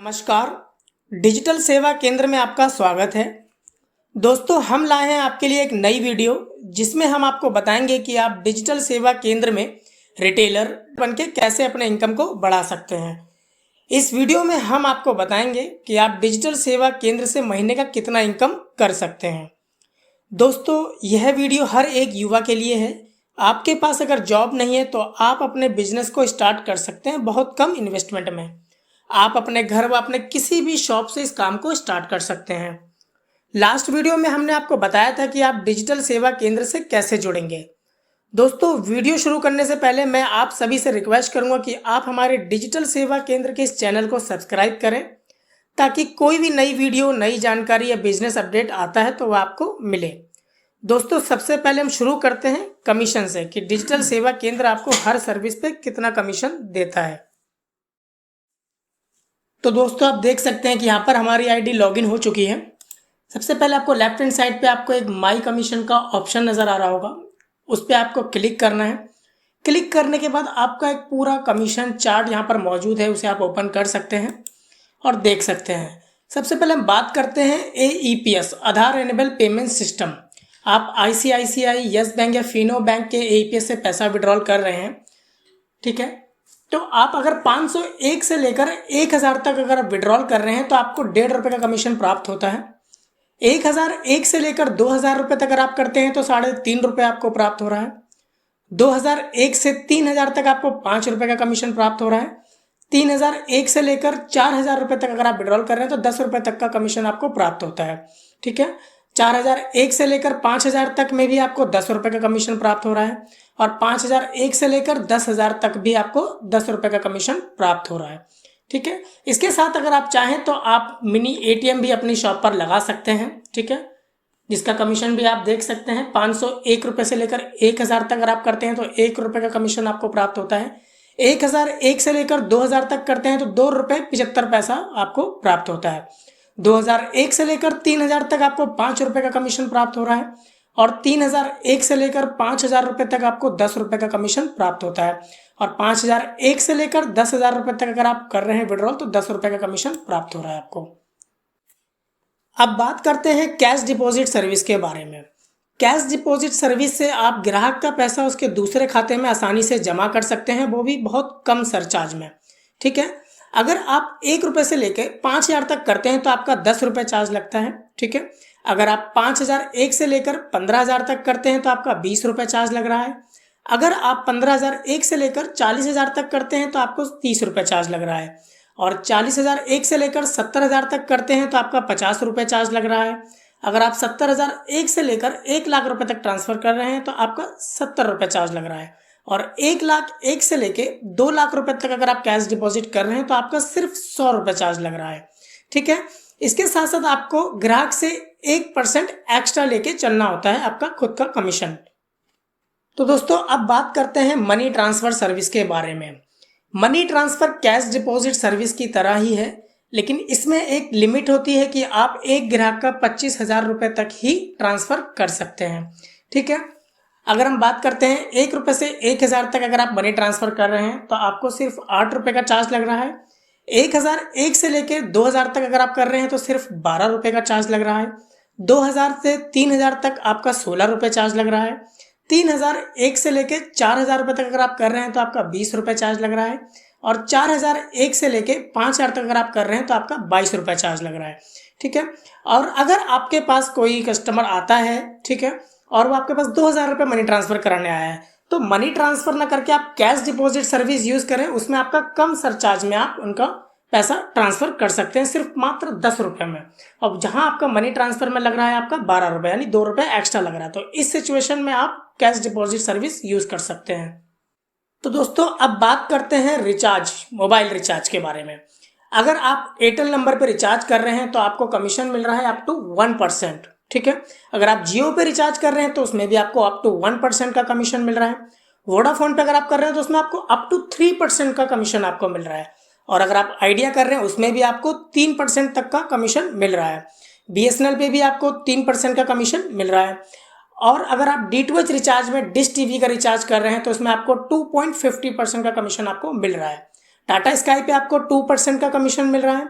नमस्कार। डिजिटल सेवा केंद्र में आपका स्वागत है। दोस्तों, हम लाए हैं आपके लिए एक नई वीडियो जिसमें हम आपको बताएंगे कि आप डिजिटल सेवा केंद्र में रिटेलर बनके कैसे अपने इनकम को बढ़ा सकते हैं। इस वीडियो में हम आपको बताएंगे कि आप डिजिटल सेवा केंद्र से महीने का कितना इनकम कर सकते हैं। दोस्तों, यह वीडियो हर एक युवा के लिए है। आपके पास अगर जॉब नहीं है तो आप अपने बिजनेस को स्टार्ट कर सकते हैं बहुत कम इन्वेस्टमेंट में। आप अपने घर व अपने किसी भी शॉप से इस काम को स्टार्ट कर सकते हैं। लास्ट वीडियो में हमने आपको बताया था कि आप डिजिटल सेवा केंद्र से कैसे जुड़ेंगे। दोस्तों, वीडियो शुरू करने से पहले मैं आप सभी से रिक्वेस्ट करूंगा कि आप हमारे डिजिटल सेवा केंद्र के इस चैनल को सब्सक्राइब करें ताकि कोई भी नई वीडियो, नई जानकारी या बिजनेस अपडेट आता है तो वह आपको मिले। दोस्तों, सबसे पहले हम शुरू करते हैं कमीशन से कि डिजिटल सेवा केंद्र आपको हर सर्विस पे कितना कमीशन देता है। तो दोस्तों, आप देख सकते हैं कि यहाँ पर हमारी आईडी लॉगिन हो चुकी है। सबसे पहले आपको लेफ्ट हैंड साइड पे आपको एक माई कमीशन का ऑप्शन नज़र आ रहा होगा, उस पर आपको क्लिक करना है। क्लिक करने के बाद आपका एक पूरा कमीशन चार्ट यहाँ पर मौजूद है, उसे आप ओपन कर सकते हैं और देख सकते हैं। सबसे पहले हम बात करते हैं AEPS, आधार एनेबल पेमेंट सिस्टम। आप ICICI, यस बैंक या फिनो बैंक के AEPS से पैसा विड्रॉल कर रहे हैं, ठीक है। तो आप अगर 501 से लेकर 1000 तक अगर आप विड्रॉल कर रहे हैं तो आपको ₹1.5 का कमीशन प्राप्त होता है। 1001 से लेकर 2000 रुपये तक अगर आप करते हैं तो ₹3.5 आपको प्राप्त हो रहा है। 2001 से 3000 तक आपको ₹5 का कमीशन प्राप्त हो रहा है। 3001 से लेकर 4000 रुपये तक अगर आप विड्रॉल कर रहे हैं तो ₹10 तक का कमीशन आपको प्राप्त होता है, ठीक है। 4001 से लेकर 5000 तक में भी आपको ₹10 का कमीशन प्राप्त हो रहा है और 5001 से लेकर 10,000 तक भी आपको ₹10 का कमीशन प्राप्त हो रहा है, ठीक है। इसके साथ अगर आप चाहें तो आप मिनी ATM भी अपनी शॉप पर लगा सकते हैं, ठीक है, जिसका कमीशन भी आप देख सकते हैं। 501 रुपये से लेकर 1000 तक अगर आप करते हैं तो ₹1 का कमीशन आपको प्राप्त होता है। 1001 से लेकर 2000 तक करते हैं तो ₹2.75 आपको प्राप्त होता है। 2001 से लेकर 3000 तक आपको ₹5 का कमीशन प्राप्त हो रहा है और 3001 से लेकर 5000 रुपये तक आपको ₹10 का कमीशन प्राप्त होता है और 5001 से लेकर 10,000 रुपये तक अगर आप कर रहे हैं विड्रॉल तो ₹10 का कमीशन प्राप्त हो रहा है आपको। अब बात करते हैं कैश डिपॉजिट सर्विस के बारे में। कैश डिपॉजिट सर्विस से आप ग्राहक का पैसा उसके दूसरे खाते में आसानी से जमा कर सकते हैं, वो भी बहुत कम सरचार्ज में, ठीक है। अगर आप ₹1 से लेकर 5000 तक करते हैं तो आपका ₹10 चार्ज लगता है, ठीक है। अगर आप 5001 से लेकर 15,000 तक करते हैं तो आपका ₹20 चार्ज लग रहा है। अगर आप 15,001 से लेकर 40,000 तक करते हैं तो आपको ₹30 चार्ज लग रहा है और 40,001 से लेकर 70,000 तक करते हैं तो आपका ₹50 चार्ज लग रहा है। अगर आप 70,001 से लेकर 1,00,000 रुपये तक ट्रांसफर कर रहे हैं तो आपका ₹70 चार्ज लग रहा है और 1,01 से लेके 2,00,000 रुपये तक अगर आप कैश डिपॉजिट कर रहे हैं तो आपका सिर्फ ₹100 चार्ज लग रहा है, ठीक है। इसके साथ साथ आपको ग्राहक से 1% एक्स्ट्रा लेके चलना होता है, आपका खुद का कमीशन। तो दोस्तों, अब बात करते हैं मनी ट्रांसफर सर्विस के बारे में। Money transfer cash deposit service की तरह ही है, लेकिन इसमें एक लिमिट होती है कि आप एक ग्राहक का 25,000 रुपये तक ही ट्रांसफर कर सकते हैं, ठीक है। अगर हम बात करते हैं ₹1 से 1000 तक अगर आप मनी ट्रांसफर कर रहे हैं तो आपको सिर्फ ₹8 का चार्ज लग रहा है। 1001 से लेके 2000 तक अगर आप कर रहे हैं तो सिर्फ ₹12 का चार्ज लग रहा है। 2000 से 3000 तक आपका ₹16 चार्ज लग रहा है। 3001 से लेके 4000 रुपये तक अगर आप कर रहे हैं तो आपका ₹20 चार्ज लग रहा है और 4001 से लेके 5000 तक अगर आप कर रहे हैं तो आपका ₹22 चार्ज लग रहा है, ठीक है। और अगर आपके पास कोई कस्टमर आता है, ठीक है, और वो आपके पास 2000 रुपये मनी ट्रांसफर कराने आया है तो मनी ट्रांसफर ना करके आप कैश डिपॉजिट सर्विस यूज करें, उसमें आपका कम सरचार्ज में आप उनका पैसा ट्रांसफर कर सकते हैं, सिर्फ मात्र ₹10 में। और जहां आपका मनी ट्रांसफर में लग रहा है आपका ₹12 यानी ₹2 एक्स्ट्रा लग रहा है, तो इस सिचुएशन में आप कैश डिपॉजिट सर्विस यूज कर सकते हैं। तो दोस्तों, अब बात करते हैं रिचार्ज, मोबाइल रिचार्ज के बारे में। अगर आप एयरटेल नंबर पर रिचार्ज कर रहे हैं तो आपको कमीशन मिल रहा है अप टू 1%, ठीक है। अगर आप जियो पे रिचार्ज कर रहे हैं तो उसमें भी आपको अप टू 1% का कमीशन मिल रहा है। वोडाफोन पे अगर आप कर रहे हैं तो उसमें आपको अप टू 3% का कमीशन आपको मिल रहा है और अगर आप आइडिया कर रहे हैं उसमें भी आपको 3% तक का कमीशन मिल रहा है। BSNL पे भी आपको 3% का कमीशन मिल रहा है और अगर आप DTH रिचार्ज में डिश टीवी का रिचार्ज कर रहे हैं तो उसमें आपको 2.50% का कमीशन आपको मिल रहा है। टाटा स्काई पे आपको 2% का कमीशन मिल रहा है।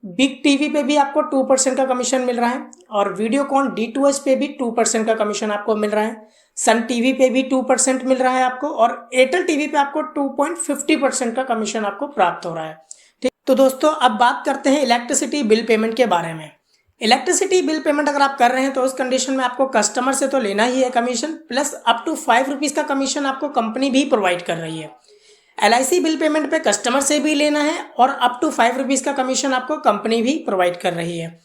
बिग टीवी पे भी आपको 2% का कमीशन मिल रहा है और वीडियोकॉन D2H पे भी 2% का कमीशन आपको मिल रहा है। सन टीवी पे भी 2% मिल रहा है आपको और एयरटेल टीवी पे आपको 2.50% का कमीशन आपको प्राप्त हो रहा है। ठीक, तो दोस्तों अब बात करते हैं इलेक्ट्रिसिटी बिल पेमेंट के बारे में। इलेक्ट्रिसिटी बिल पेमेंट अगर आप कर रहे हैं तो उस कंडीशन में आपको कस्टमर से तो लेना ही है commission, plus up to 5 rupees का कमीशन आपको कंपनी भी प्रोवाइड कर रही है। LIC बिल पेमेंट पे कस्टमर से भी लेना है और अप टू 5 रुपीज़ का कमीशन आपको कंपनी भी प्रोवाइड कर रही है।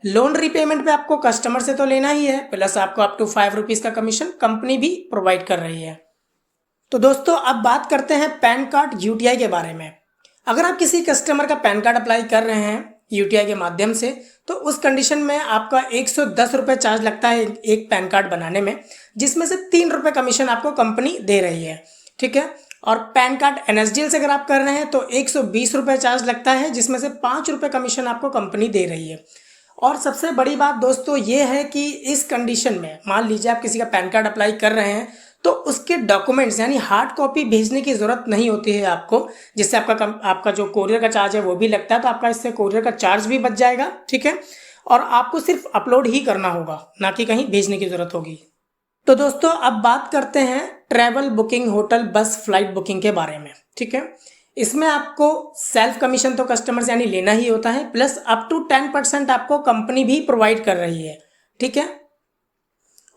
लोन रीपेमेंट पे आपको कस्टमर से तो लेना ही है, प्लस आपको अप टू 5 रुपीज़ का कमीशन कंपनी भी प्रोवाइड कर रही है। तो दोस्तों अब बात करते हैं पैन कार्ड UTI के बारे में। अगर आप किसी कस्टमर का पैन कार्ड अप्लाई कर रहे हैं UTI के माध्यम से तो उस कंडीशन में आपका 110 रुपये चार्ज लगता है एक पैन कार्ड बनाने में, जिसमें से 3 रुपये कमीशन आपको कंपनी दे रही है। ठीक है, और पैन कार्ड NSDL से अगर आप कर रहे हैं तो 120 रुपये चार्ज लगता है, जिसमें से 5 रुपये कमीशन आपको कंपनी दे रही है। और सबसे बड़ी बात दोस्तों ये है कि इस कंडीशन में मान लीजिए आप किसी का पैन कार्ड अप्लाई कर रहे हैं तो उसके डॉक्यूमेंट्स यानी हार्ड कॉपी भेजने की ज़रूरत नहीं होती है आपको, जिससे आपका जो कोरियर का चार्ज है वो भी लगता है, तो आपका इससे कोरियर का चार्ज भी बच जाएगा। ठीक है, और आपको सिर्फ अपलोड ही करना होगा, ना कि कहीं भेजने की ज़रूरत होगी। तो दोस्तों अब बात करते हैं ट्रैवल बुकिंग, होटल, बस, फ्लाइट बुकिंग के बारे में। ठीक है, इसमें आपको सेल्फ कमीशन तो कस्टमर से यानी लेना ही होता है, प्लस अप टू 10% आपको कंपनी भी प्रोवाइड कर रही है। ठीक है,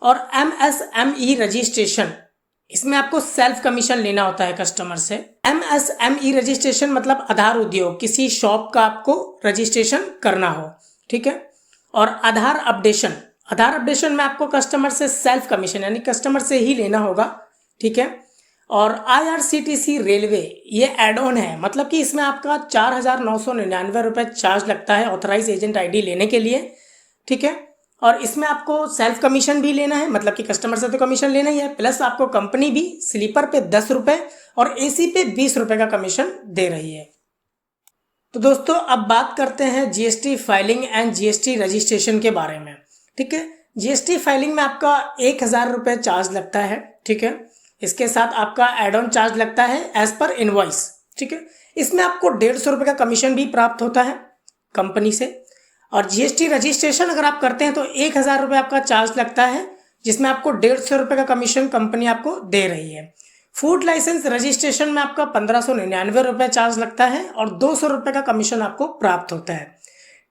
और MSME रजिस्ट्रेशन, इसमें आपको सेल्फ कमीशन लेना होता है कस्टमर से। MSME रजिस्ट्रेशन मतलब आधार उद्योग, किसी शॉप का आपको रजिस्ट्रेशन करना हो। ठीक है, और आधार अपडेशन में आपको कस्टमर से सेल्फ कमीशन यानी कस्टमर से ही लेना होगा। ठीक है, और IRCTC रेलवे ये एड ऑन है, मतलब कि इसमें आपका 4,999 रुपये चार्ज लगता है ऑथराइज एजेंट ID लेने के लिए। ठीक है, और इसमें आपको सेल्फ कमीशन भी लेना है, मतलब कि कस्टमर से तो कमीशन लेना ही है, प्लस आपको कंपनी भी स्लीपर पे 10 रुपये और AC पे 20 रुपये का कमीशन दे रही है। तो दोस्तों अब बात करते हैं GST filing and GST registration के बारे में। ठीक है, GST फाइलिंग में आपका 1,000 रुपये चार्ज लगता है। ठीक है, इसके साथ आपका एड ऑन चार्ज लगता है एज पर इनवॉइस। ठीक है, इसमें आपको 150 रुपये का कमीशन भी प्राप्त होता है कंपनी से। और GST रजिस्ट्रेशन अगर आप करते हैं तो 1,000 रुपये आपका चार्ज लगता है, जिसमें आपको 150 रुपये का कमीशन कंपनी आपको दे रही है। फूड लाइसेंस रजिस्ट्रेशन में आपका 1,599 रुपये चार्ज लगता है और 200 रुपये का कमीशन आपको प्राप्त होता है।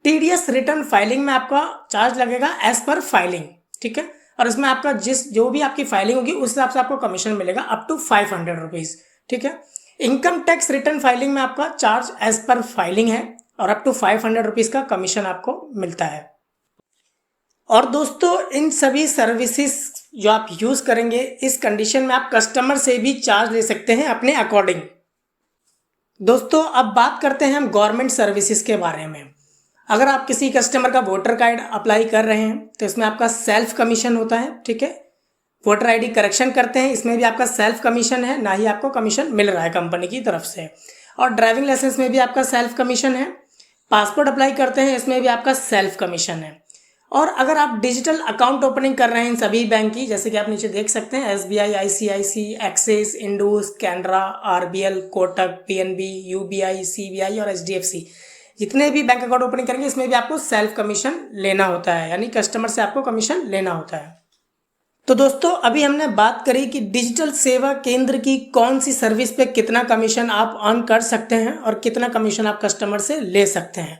TDS रिटर्न फाइलिंग में आपका चार्ज लगेगा एज पर फाइलिंग। ठीक है, और इसमें आपका जो भी आपकी फाइलिंग होगी उस हिसाब से आपको कमीशन मिलेगा अप टू 500 रुपीज़। ठीक है, इनकम टैक्स रिटर्न फाइलिंग में आपका चार्ज एज पर फाइलिंग है और अप टू 500 रुपीज़ का कमीशन आपको मिलता है। और दोस्तों इन सभी सर्विसेज जो आप यूज़ करेंगे इस कंडीशन में आप कस्टमर से भी चार्ज ले सकते हैं अपने अकॉर्डिंग। दोस्तों अब बात करते हैं हम गवर्नमेंट सर्विसेज के बारे में। अगर आप किसी कस्टमर का वोटर कार्ड अप्लाई कर रहे हैं तो इसमें आपका सेल्फ कमीशन होता है। ठीक है, वोटर ID करेक्शन करते हैं, इसमें भी आपका सेल्फ कमीशन है, ना ही आपको कमीशन मिल रहा है कंपनी की तरफ से। और ड्राइविंग लाइसेंस में भी आपका सेल्फ कमीशन है। पासपोर्ट अप्लाई करते हैं, इसमें भी आपका सेल्फ कमीशन है। और अगर आप डिजिटल अकाउंट ओपनिंग कर रहे हैं इन सभी बैंक की, जैसे कि आप नीचे देख सकते हैं SBI, ICICI, axis, Indus, Canara, RBL, Kotak, PNB, UBI, CBI और HDFC, जितने भी बैंक अकाउंट ओपनिंग करेंगे इसमें भी आपको सेल्फ कमीशन लेना होता है, यानी कस्टमर से आपको कमीशन लेना होता है। तो दोस्तों अभी हमने बात करी कि डिजिटल सेवा केंद्र की कौन सी सर्विस पे कितना कमीशन आप अर्न कर सकते हैं और कितना कमीशन आप कस्टमर से ले सकते हैं।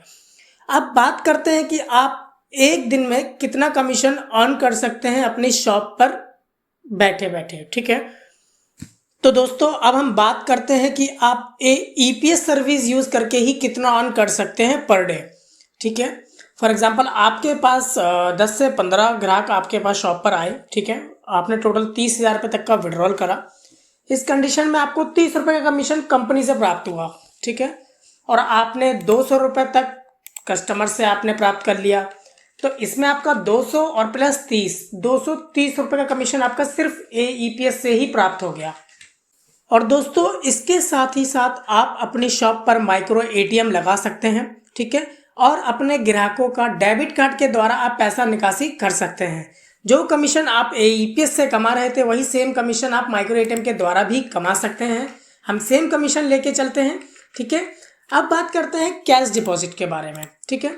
अब बात करते हैं कि आप एक दिन में कितना कमीशन अर्न कर सकते हैं अपनी शॉप पर बैठे बैठे। ठीक है, तो दोस्तों अब हम बात करते हैं कि आप EPS सर्विस यूज़ करके ही कितना अर्न कर सकते हैं पर डे। ठीक है, फॉर एग्जांपल आपके पास 10 से 15 ग्राहक आपके पास शॉप पर आए। ठीक है, आपने टोटल 30,000 रुपये तक का विड्रॉल करा। इस कंडीशन में आपको 30 रुपये का कमीशन कंपनी से प्राप्त हुआ। ठीक है, और आपने 200 रुपये तक कस्टमर से आपने प्राप्त कर लिया, तो इसमें आपका 200 और प्लस 30, 230 रुपये का कमीशन आपका सिर्फ EPS से ही प्राप्त हो गया। और दोस्तों इसके साथ ही साथ आप अपनी शॉप पर माइक्रो ATM लगा सकते हैं। ठीक है, और अपने ग्राहकों का डेबिट कार्ड के द्वारा आप पैसा निकासी कर सकते हैं। जो कमीशन आप EPS से कमा रहे थे वही सेम कमीशन आप माइक्रो ATM के द्वारा भी कमा सकते हैं। हम सेम कमीशन लेके चलते हैं। ठीक है, अब बात करते हैं कैश डिपॉजिट के बारे में। ठीक है,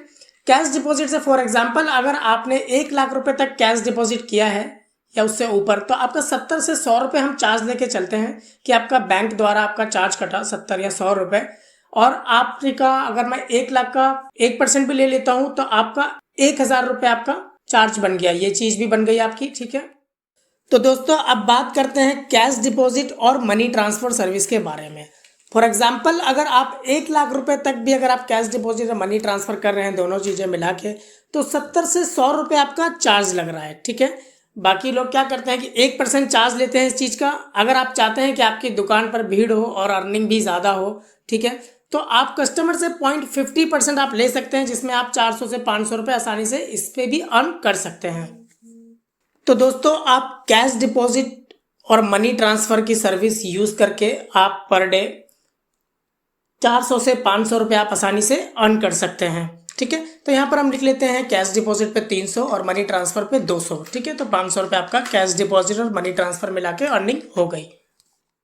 कैश डिपॉजिट से फॉर एग्जांपल अगर आपने 1 लाख रुपए तक कैश डिपॉजिट किया है या उससे ऊपर, तो आपका 70 से 100 रुपये हम चार्ज लेके चलते हैं कि आपका बैंक द्वारा आपका चार्ज कटा 70 या 100 रुपये। और आपका अगर मैं 1 लाख का 1% भी ले लेता हूं तो आपका 1000 रुपये आपका चार्ज बन गया, ये चीज भी बन गई आपकी। ठीक है, तो दोस्तों अब बात करते हैं कैश डिपॉजिट और मनी ट्रांसफर सर्विस के बारे में। फॉर एग्जाम्पल अगर आप 1 लाख रुपए तक भी अगर आप कैश डिपॉजिट और मनी ट्रांसफर कर रहे हैं, दोनों चीजें मिला के, तो 70 से 100 रुपये आपका चार्ज लग रहा है। ठीक है, बाकी लोग क्या करते हैं कि 1% चार्ज लेते हैं इस चीज का। अगर आप चाहते हैं कि आपकी दुकान पर भीड़ हो और अर्निंग भी ज्यादा हो, ठीक है, तो आप कस्टमर से 0.50% आप ले सकते हैं, जिसमें आप 400 से 500 रुपये आसानी से इस पे भी अर्न कर सकते हैं। तो दोस्तों आप कैश डिपॉजिट और मनी ट्रांसफर की सर्विस यूज करके आप पर डे 400 से 500 रुपये आप आसानी से अर्न कर सकते हैं। ठीक है, तो यहाँ पर हम लिख लेते हैं कैश डिपॉजिट पे 300 और मनी ट्रांसफर पे 200। ठीक है, तो 500 रुपये आपका कैश डिपॉजिट और मनी ट्रांसफर मिला के अर्निंग हो गई।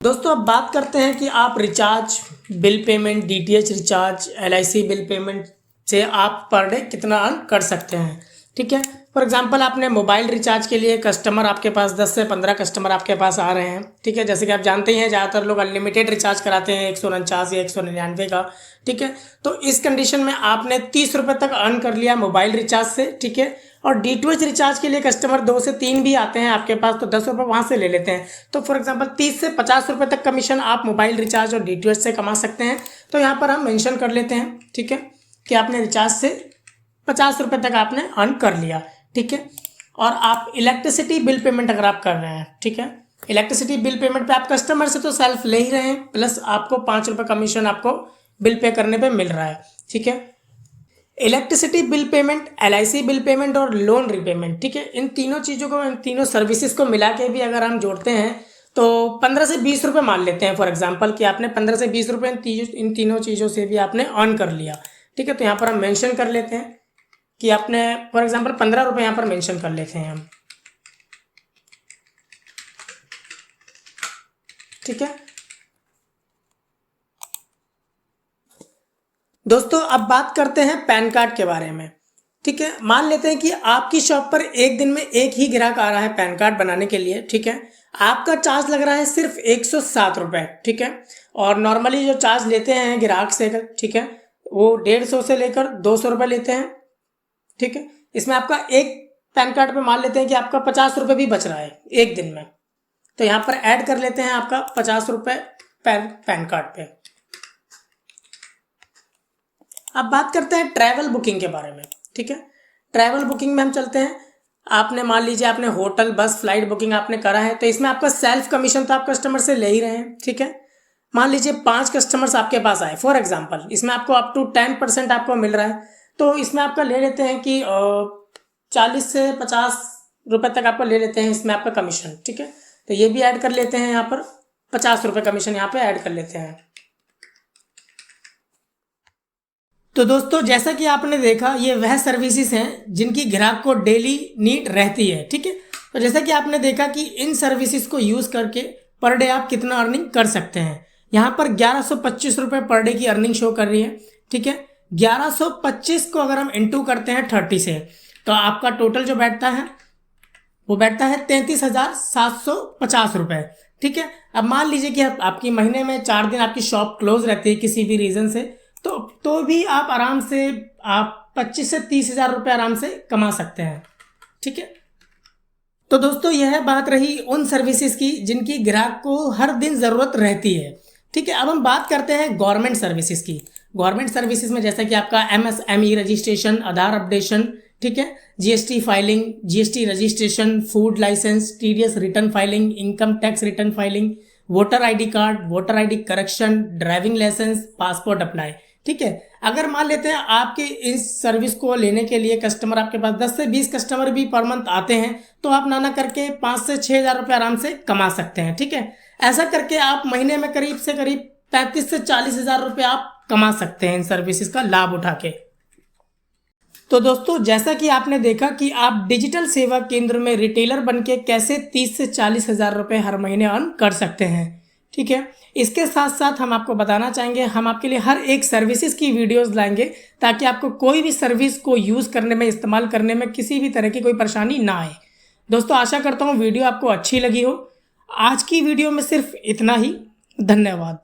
दोस्तों अब बात करते हैं कि आप recharge, bill payment, DTH recharge, LIC bill payment से आप पर डे कितना अर्न कर सकते हैं। ठीक है, फॉर एग्जांपल आपने मोबाइल रिचार्ज के लिए कस्टमर आपके पास 10 से 15 कस्टमर आपके पास आ रहे हैं। ठीक है, जैसे कि आप जानते ही हैं ज़्यादातर लोग अनलिमिटेड रिचार्ज कराते हैं 149 या 199 का। ठीक है, तो इस कंडीशन में आपने 30 रुपये तक अर्न कर लिया मोबाइल रिचार्ज से। ठीक है, और DTH रिचार्ज के लिए कस्टमर 2 से 3 भी आते हैं आपके पास, तो 10 रुपये वहाँ से ले लेते हैं। तो फॉर एग्जांपल 30 से 50 रुपये तक कमीशन आप मोबाइल रिचार्ज और DTH से कमा सकते हैं। तो यहाँ पर हम मेंशन कर लेते हैं, ठीक है, कि आपने रिचार्ज से 50 रुपये तक आपने अर्न कर लिया। ठीक है, और आप इलेक्ट्रिसिटी बिल पेमेंट अगर आप कर रहे हैं, ठीक है, इलेक्ट्रिसिटी बिल पेमेंट पे आप कस्टमर से तो सेल्फ ले ही रहे हैं, प्लस आपको 5 रुपये कमीशन आपको बिल पे करने पे मिल रहा है। ठीक है, electricity bill payment, LIC bill payment और लोन रिपेमेंट, ठीक है, इन तीनों चीज़ों को, इन तीनों सर्विसेज को मिला के भी अगर हम जोड़ते हैं तो 15 से 20 रुपये मान लेते हैं फॉर एग्जांपल कि आपने 15 से 20 रुपये इन तीनों चीज़ों से भी आपने अर्न कर लिया। ठीक है, तो यहाँ पर हम मेंशन कर लेते हैं कि आपने फॉर एग्जांपल 15 रुपये यहाँ पर मेंशन कर लेते हैं हम। ठीक है दोस्तों, अब बात करते हैं पैन कार्ड के बारे में। ठीक है, मान लेते हैं कि आपकी शॉप पर एक दिन में एक ही ग्राहक आ रहा है पैन कार्ड बनाने के लिए। ठीक है, आपका चार्ज लग रहा है सिर्फ 107 रुपये। ठीक है, और नॉर्मली जो चार्ज लेते हैं ग्राहक से, ठीक है, वो 150 से लेकर 200 रुपये लेते हैं। ठीक है, इसमें आपका एक पैन कार्ड पे मान लेते हैं कि आपका 50 रुपये भी बच रहा है एक दिन में, तो यहाँ पर ऐड कर लेते हैं आपका 50 रुपये पैन कार्ड पे। अब बात करते हैं ट्रैवल बुकिंग के बारे में। ठीक है, ट्रैवल बुकिंग में हम चलते हैं। आपने मान लीजिए आपने होटल, बस, फ्लाइट बुकिंग आपने करा है, तो इसमें आपका सेल्फ कमीशन तो आप कस्टमर से ले ही रहे हैं। ठीक है, मान लीजिए 5 कस्टमर्स आपके पास आए फॉर एग्जांपल, इसमें आपको अप टू 10% आपको मिल रहा है, तो इसमें आपका ले लेते हैं कि 40 से 50 रुपये तक आपको ले लेते हैं इसमें आपका कमीशन। ठीक है, तो ये भी ऐड कर लेते हैं, यहाँ पर 50 रुपये कमीशन यहाँ पे ऐड कर लेते हैं। तो दोस्तों जैसा कि आपने देखा, ये वह सर्विसेज हैं जिनकी ग्राहक को डेली नीड रहती है। ठीक है, तो जैसा कि आपने देखा कि इन सर्विसेज को यूज़ करके पर डे आप कितना अर्निंग कर सकते हैं। यहाँ पर 1125 रुपये पर डे की अर्निंग शो कर रही है। ठीक है, 1125 को अगर हम इंटू करते हैं 30 से, तो आपका टोटल जो बैठता है वो बैठता है 33,750 रुपये। ठीक है, अब मान लीजिए कि आपकी महीने में 4 दिन आपकी शॉप क्लोज रहती है किसी भी रीज़न से, तो भी आप आराम से आप 25 से 30,000 रुपये आराम से कमा सकते हैं। ठीक है, तो दोस्तों यह बात रही उन सर्विसेज की जिनकी ग्राहक को हर दिन ज़रूरत रहती है। ठीक है, अब हम बात करते हैं गवर्नमेंट सर्विसेज की। गवर्नमेंट सर्विसेज में जैसा कि आपका MSME रजिस्ट्रेशन, आधार अपडेशन, ठीक है, GST filing, GST registration, food licence, TDS return filing, income tax return filing, voter ID card, voter ID correction, driving licence, passport apply. ठीक है, अगर मान लेते हैं आपके इस सर्विस को लेने के लिए कस्टमर आपके पास 10 से 20 कस्टमर भी पर मंथ आते हैं, तो आप नाना करके 5 से 6,000 रुपये आराम से कमा सकते हैं। ठीक है, ऐसा करके आप महीने में करीब से करीब 35 से 40,000 रुपये आप कमा सकते हैं इन सर्विसेज का लाभ उठा के। तो दोस्तों जैसा कि आपने देखा कि आप डिजिटल सेवा केंद्र में रिटेलर बन के कैसे 30 से 40,000 रुपये हर महीने अर्न कर सकते हैं। ठीक है। इसके साथ साथ हम आपको बताना चाहेंगे, हम आपके लिए हर एक सर्विसेज की वीडियोस लाएंगे ताकि आपको कोई भी सर्विस को यूज़ करने में, इस्तेमाल करने में किसी भी तरह की कोई परेशानी ना आए। दोस्तों आशा करता हूँ वीडियो आपको अच्छी लगी हो। आज की वीडियो में सिर्फ इतना ही। धन्यवाद।